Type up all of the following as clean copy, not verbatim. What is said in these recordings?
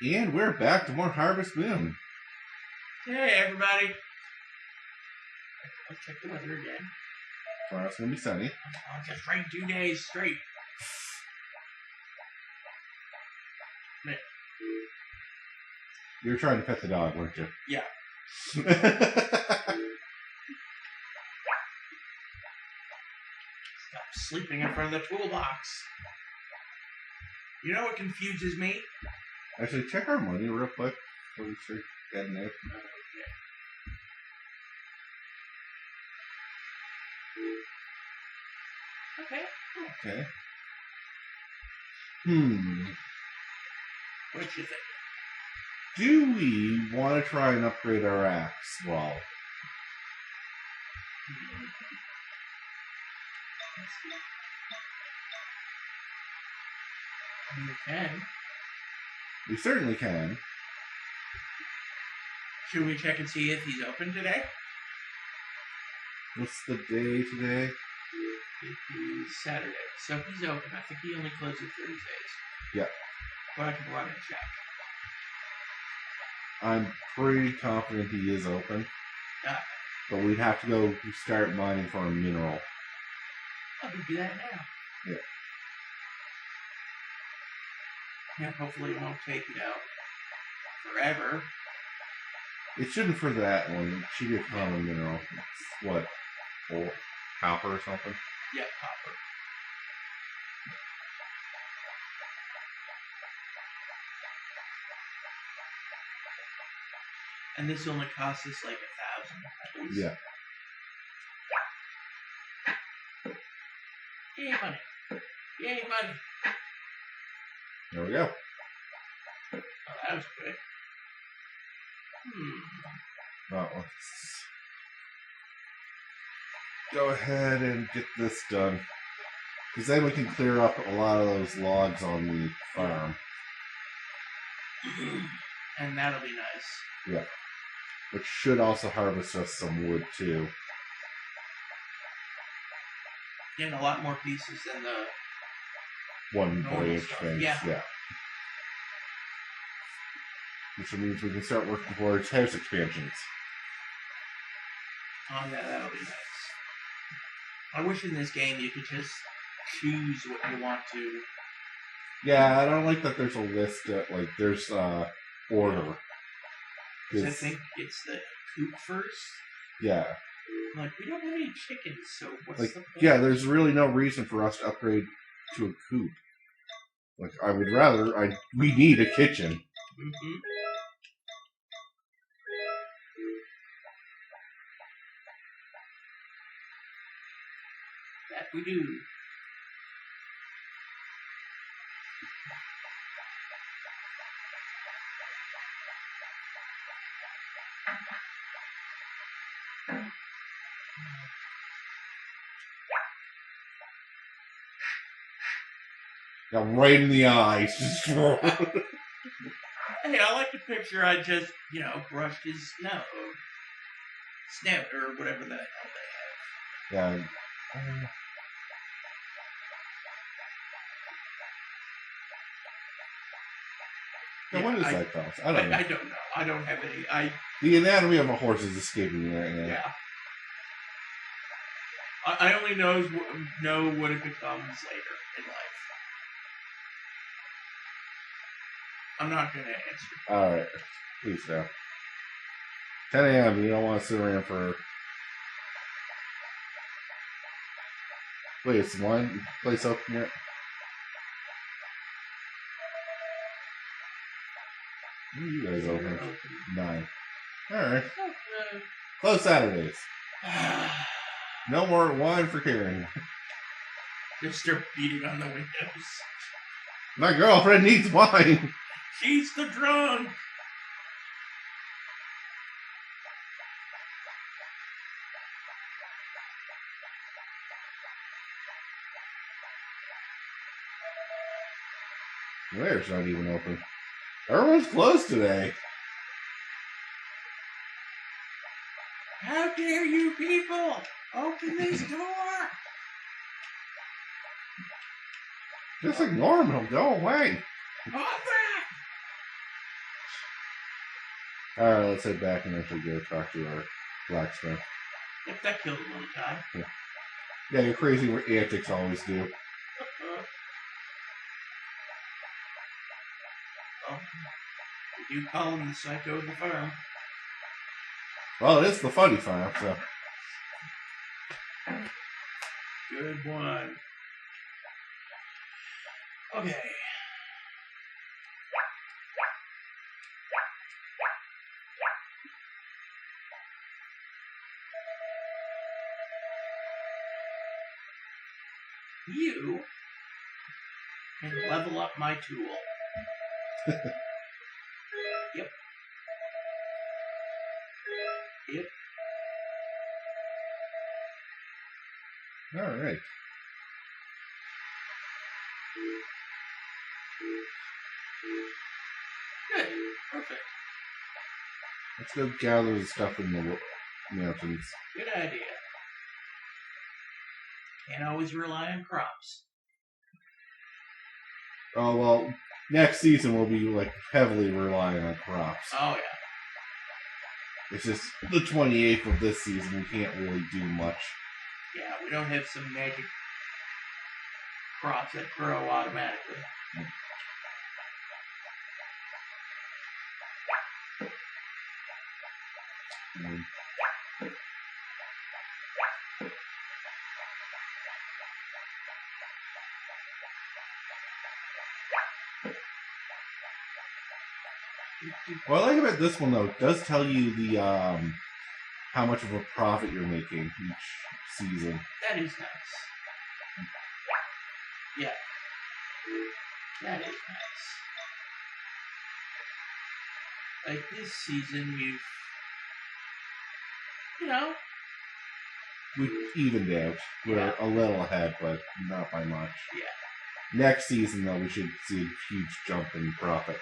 And we're back to more Harvest Moon. Hey, everybody. Let's check the weather again. Tomorrow's it's going to be sunny. Oh, it just rained 2 days straight. You were trying to pet the dog, weren't you? Yeah. Stop sleeping in front of the toolbox. You know what confuses me? Actually, check our money real quick before we start getting it. Okay. Okay. What you think? Do we want to try and upgrade our axe? Well, You can. we certainly can. Should we check and see if he's open today? What's the day today? It is Saturday, so he's open. I think he only closes Thursdays. Yeah. But I can run and check. I'm pretty confident he is open. Yeah. But we'd have to go start mining for a mineral. I can do that now. Yeah. Yeah, hopefully it won't take, forever. It shouldn't for that one. It should be a common mineral. It's what? Copper or something? Yeah, copper. And this only costs us like 1,000. Yeah. Yay, money. Yay, money. There we go. Oh, that was quick. Well, let's go ahead and get this done. Because then we can clear up a lot of those logs on the farm. And that'll be nice. Yeah. Which should also harvest us some wood, too. Getting a lot more pieces than the... One normal branch stuff. thing. Yeah. Which means we can start working towards house expansions. Oh, yeah, that'll be nice. I wish in this game you could just choose what you want to. Yeah, I don't like that there's a list, there's order. Because I think it's the coop first. Yeah. Like, we don't have any chickens, so what's the point? Yeah, there's really no reason for us to upgrade to a coop. Like, I would rather, we need a kitchen. Mm-hmm. That we do. Got right in the eyes. Hey, I like the picture. I just, brushed his snout, or whatever the hell they have. Yeah. What is that cost? I don't know. I don't know. I don't have any. The anatomy of a horse is escaping me right now. Yeah. I only know what it becomes later in life. I'm not going to answer. Alright. Please don't. 10 a.m. You don't want to sit around for... Wait, is the wine place open yet? When are you guys open? 9. Alright. Okay. Close Saturdays. No more wine for Karen. Just start beating on the windows. My girlfriend needs wine. She's the drunk. Where's not even open? Everyone's closed today. How dare you people open this door? Just ignore him. He'll go away. Open! Alright, let's head back and actually go talk to our blacksmith. Yep, that killed a little guy. Yeah, your crazy antics always do. Well, we do call him the psycho of the farm. Well, it is the funny farm, so. Good one. Okay. You can level up my tool. Yep. Yep. Alright. Good. Perfect. Let's go gather the stuff in the mountains. Good idea. Can't always rely on crops. Oh, well, next season we'll be, like, heavily relying on crops. Oh, yeah. It's just the 28th of this season, we can't really do much. Yeah, we don't have some magic crops that grow automatically. What I like about this one, though, it does tell you the, how much of a profit you're making each season. That is nice. Yeah. That is nice. Like this season, We evened out. We're Yeah. a little ahead, but not by much. Yeah. Next season, though, we should see a huge jump in profit.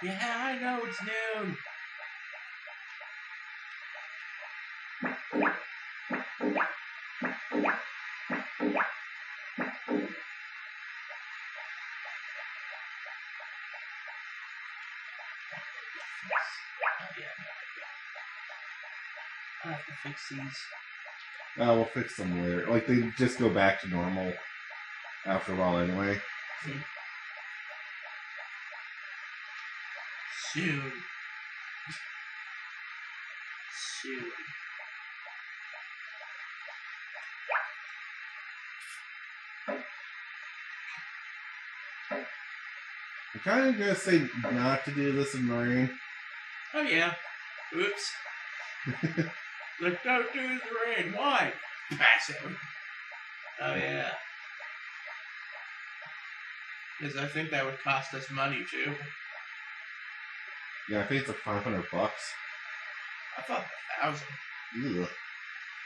Yeah, I know it's noon. I have to fix these. We'll fix them later. Like, they just go back to normal after a while anyway. See? Soon. I'm kind of going to say not to do this in the rain. Oh, yeah. Oops. Like, don't do the rain. Why? Passive. Oh, yeah. Because I think that would cost us money, too. Yeah, I think it's like $500. I thought 1,000. Ugh.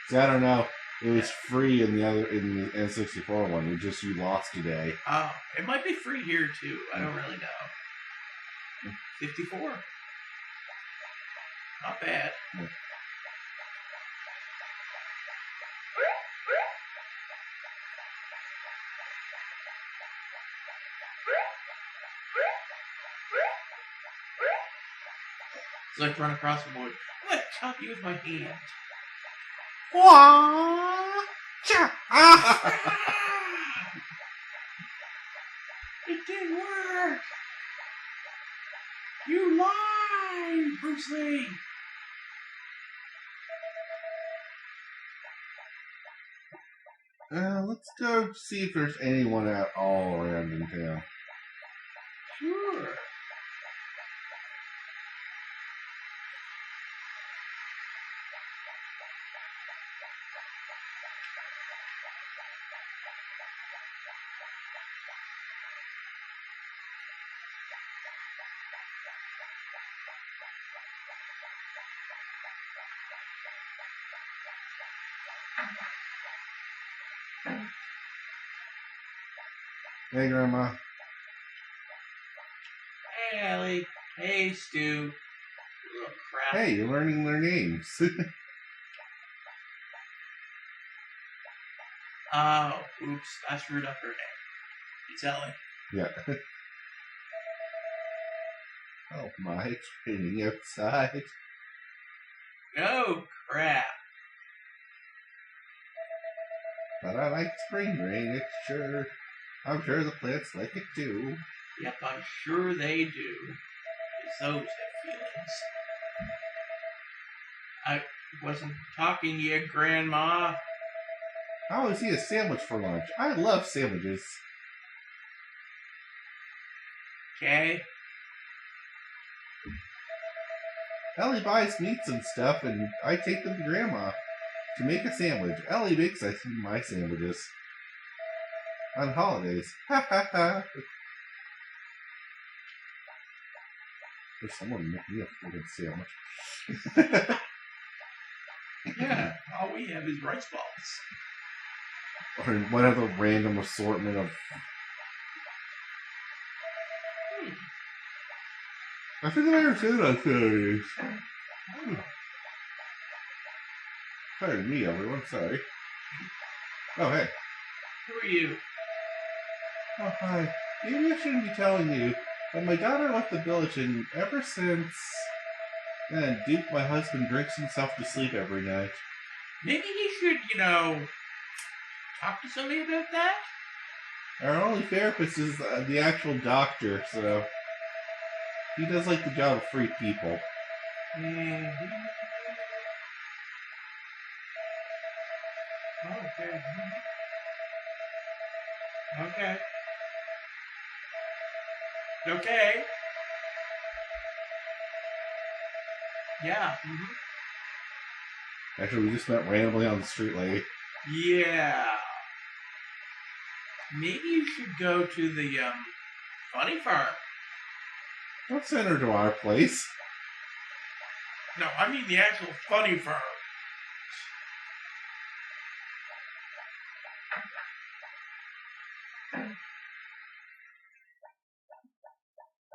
See, I don't know. It was free in the N64 one. You lost today. Oh, it might be free here, too. I don't really know. 54. Not bad. Yeah. It's like run across the wood. I'm going to chop you with my hand. It didn't work. You lied, Bruce Lee. Let's go see if there's anyone at all around in town. Sure. Hey, Grandma. Hey, Allie. Hey, Stu. You little crap. Hey, you're learning their names. Oh, oops, I screwed up her name. It's Ellie. Yeah. Oh my, it's raining outside. Oh, crap. But I like spring rain, I'm sure the plants like it too. Yep, I'm sure they do. It's those have feelings. I wasn't talking to you, Grandma. I always eat a sandwich for lunch. I love sandwiches. Okay? Ellie buys meats and stuff, and I take them to Grandma to make a sandwich. Ellie makes my sandwiches on holidays. Ha ha ha. There's someone make me a fucking sandwich. Yeah, all we have is rice balls. Or whatever random assortment of. I think I ever said on Saturdays. Pardon me, everyone. Sorry. Oh, hey. Who are you? Oh, hi. Maybe I shouldn't be telling you, but my daughter left the village, and ever since then, Duke, my husband, drinks himself to sleep every night. Maybe you should, talk to somebody about that? Our only therapist is the actual doctor, so he does like the job of free people. Mm-hmm. Okay. Okay. Okay. Yeah. Mm-hmm. Actually, we just met randomly on the street lady. Yeah. Maybe you should go to the funny farm. Don't send her to our place. No, I mean the actual funny farm.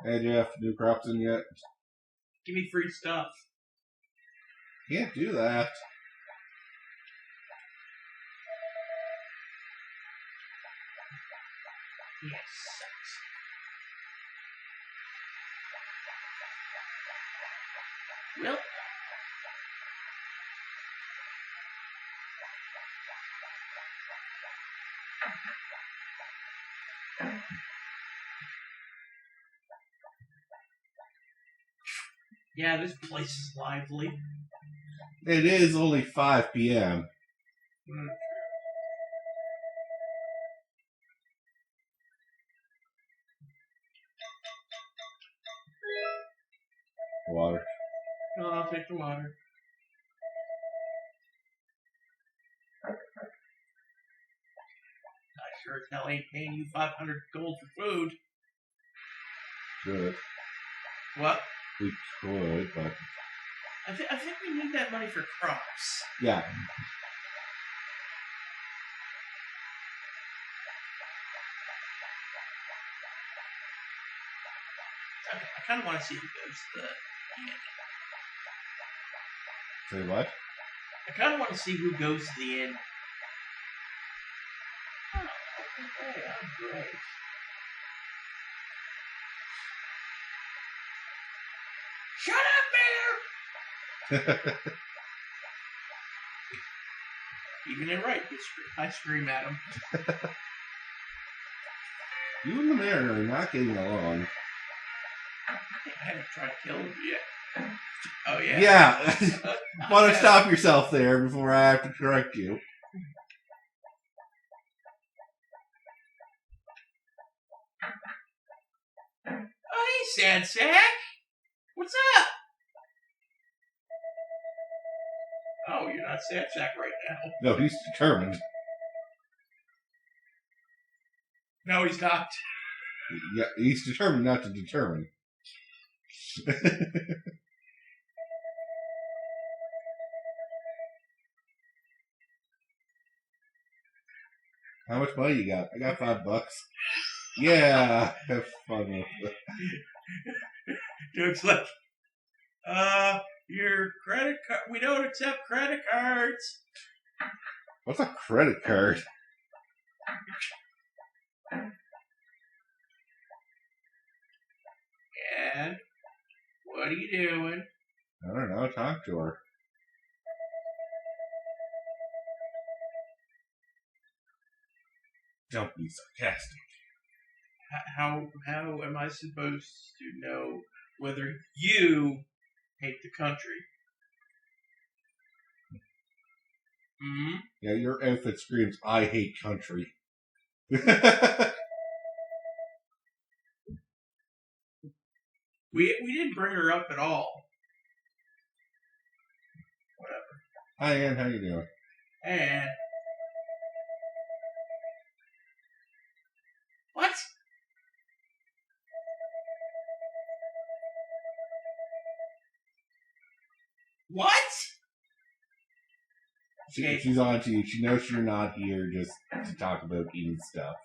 Hey Jeff, new crops in yet? Give me free stuff. Can't do that. Yes. Well. Yeah, this place is lively. It is only 5 p.m. Water. No, I'll take the water. I sure as hell ain't paying you 500 gold for food. Good. What? We could, but... I think we need that money for crops. Yeah. Okay, I kind of want to see who goes to the inn. Say what? I kind of want to see who goes to the inn. Oh, okay, I'm great. Shut up, Mayor! Even in right, I scream at him. You and the mayor are not getting along. I haven't tried to kill him yet. Oh, yeah. Yeah. Want to stop yourself there before I have to correct you. Oh, hey, Sad Sack. What's up? Oh, you're not Sad Sack right now. No, he's determined. No, he's not. Yeah, he's determined not to determine. How much money you got? I got $5. Yeah, have fun with it. Duke's like, your credit card. We don't accept credit cards. What's a credit card? And what are you doing? I don't know. Talk to her. Don't be sarcastic. How am I supposed to know whether you hate the country? Hmm? Yeah, your outfit screams, I hate country. We didn't bring her up at all. Whatever. Hi, Ann. How you doing? And what? What? Okay. She's on to you. She knows you're not here just to talk about eating stuff.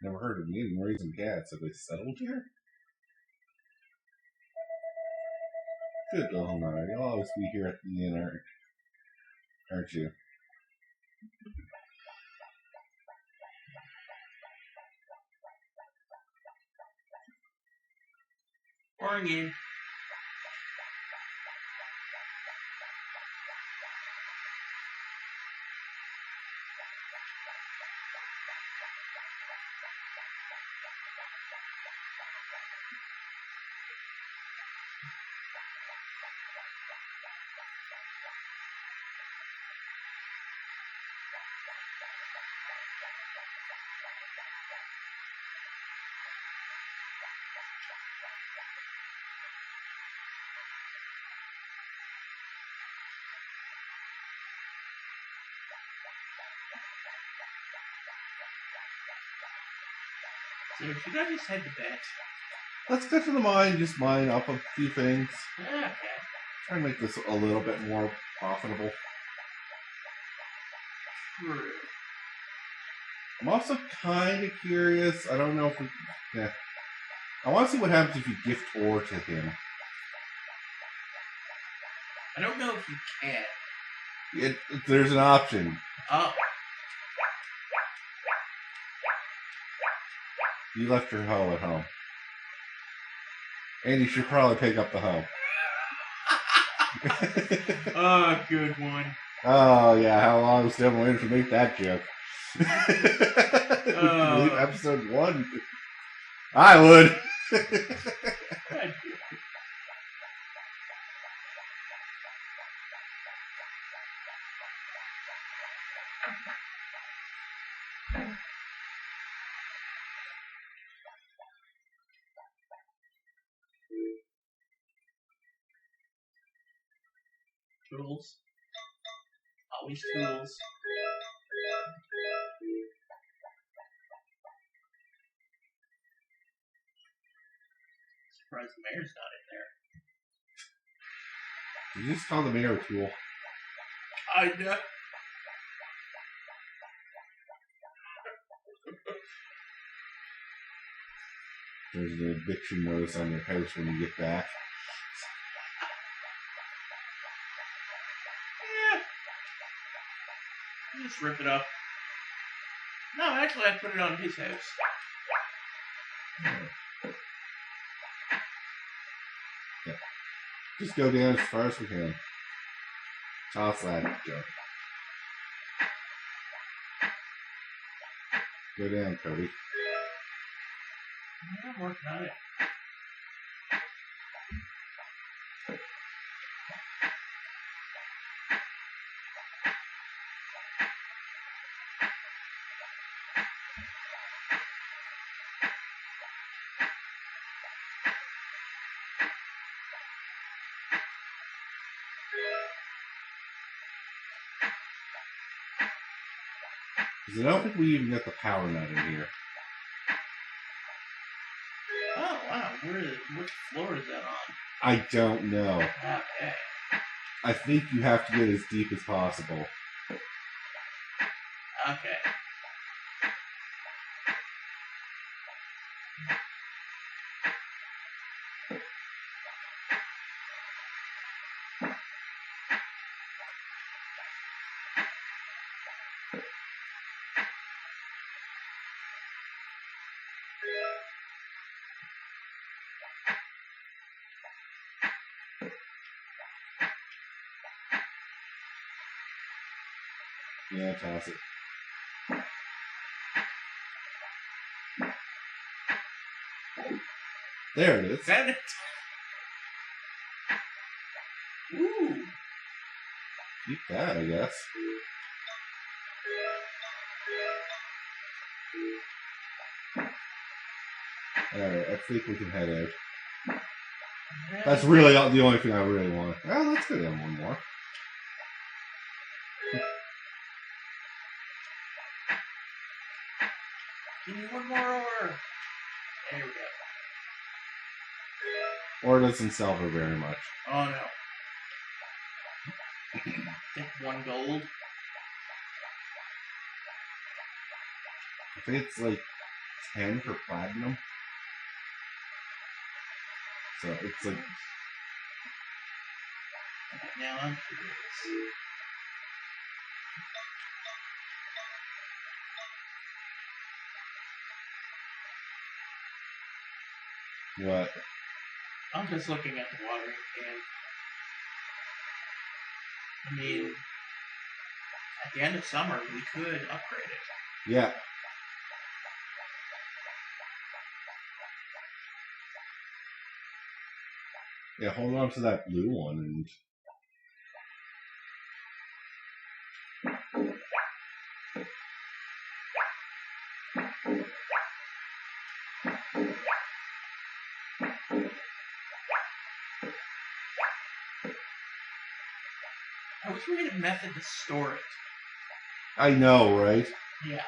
Never heard of eating raising cats. Have they settled here? Good little Nara. You'll always be here at the inn, aren't you? Morning. So should I just head to bed? Let's go to the mine. Just mine up a few things. Okay. Try and make this a little bit more profitable. True. I'm also kind of curious. I don't know if we... Yeah. I want to see what happens if you gift ore to him. I don't know if you can. There's an option. Oh. You left your hoe at home. And you should probably pick up the hoe. Oh, good one. Oh, yeah. How long was Devil waiting to make that joke? Delete episode 1. I would. Tools. Always tools. Surprised the mayor's not in there. Did you just call the mayor a tool? I know. There's an eviction notice on your house when you get back. Yeah. Just rip it up. No, actually, I put it on his house. Yeah. Just go down as far as we can. Toss that junk. Go down, Cody. I'm working on it. Because I don't think we even got the power nut in here. Oh, wow. Which floor is that on? I don't know. Okay. I think you have to get as deep as possible. Okay. Yeah, toss it. There it is. Found it. Ooh. Keep that, I guess. Alright, I think we can head out. That's really the only thing I really want. Well, let's go down one more. Give me one more ore. There we go. Or doesn't sell for very much. Oh no. I think 1 gold. I think it's like 10 for platinum. So it's like. Now I'm curious. What? I'm just looking at the watering can. I mean, at the end of summer, we could upgrade it. Yeah. Yeah, hold on to that blue one and. I wish we had a method to store it. I know, right? Yeah.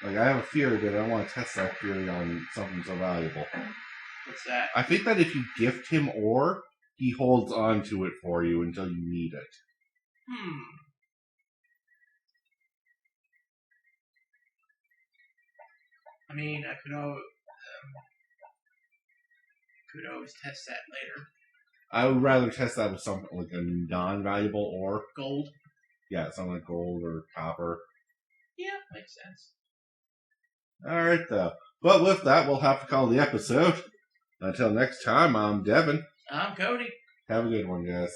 Like, I have a theory, but I don't want to test that theory on something so valuable. What's that? I think that if you gift him ore, he holds on to it for you until you need it. I mean, I could always test that later. I would rather test that with something like a non-valuable ore. Gold? Yeah, something like gold or copper. Yeah, makes sense. Alright, though. But with that, we'll have to call the episode. Until next time, I'm Devin. I'm Cody. Have a good one, guys.